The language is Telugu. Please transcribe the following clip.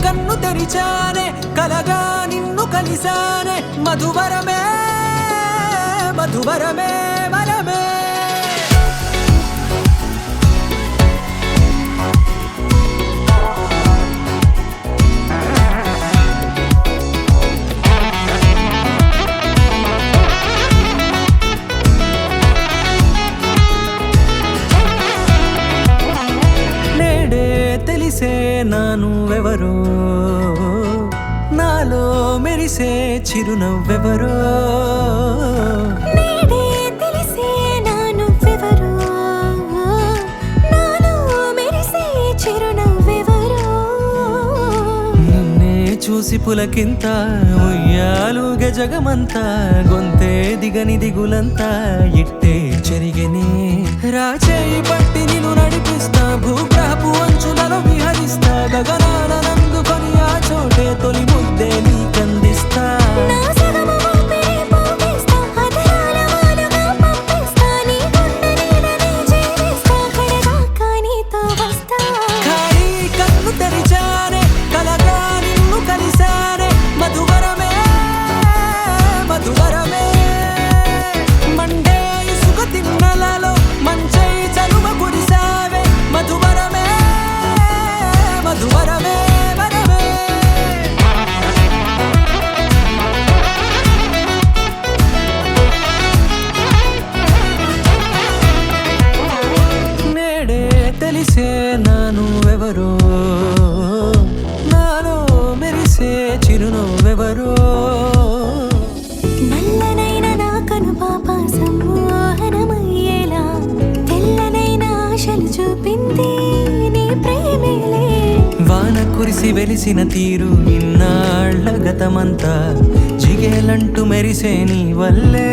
కన్ను తెరిచానే కలగా నిన్ను కలిసానే మధువరమే మధువరమే వరమే తెలిసే నానువెవరో నాలో మెరిసే చిరునవ్వెవరో నేడే తెలిసే నానువెవరో నాలో మెరిసే చిరునవ్వెవరో నిన్నే చూసి పులకింత ఉయ్యాలుగ జగమంతా గొంతే దిగని దిగులంతా ఇట్టే చెరిగనే రాచేయి పట్టి నిన్ను నడిపిస్తా భూగ్రహపు అంచులలో విహరిస్తా గగనాల నందుకొని ఆ చోటే తొలి ముద్దే నీకందిస్తా నా సగము ఊపిరి పోగిస్తా అదరాల వాలుగా పంపిస్తా నీ గుండె నీడనే చేరిస్తా కడదాకా నీతో వస్తా ఖాళీ కన్ను తెరిచానే కలగా నిన్ను కలిసానే మధువరమే మధువరమే మండే ఇసుక తిన్నలలో మంచై చలువ కురిసావే మధువరమే మధువరమే వరమే నేడే తెలిసే నానువెవరో నాలో మెరిసే చిరునవ్వెవరో నల్లనైన నా కనుపాప సమ్మోహనమయ్యేలా తెల్లనైన ఆశలు చూపింది నీ ప్రేమేలే వాన కురిసి వెలిసిన తీరు ఇన్నాళ్ల గతమంతా జిగేలంటూ మెరిసే నీ వల్లే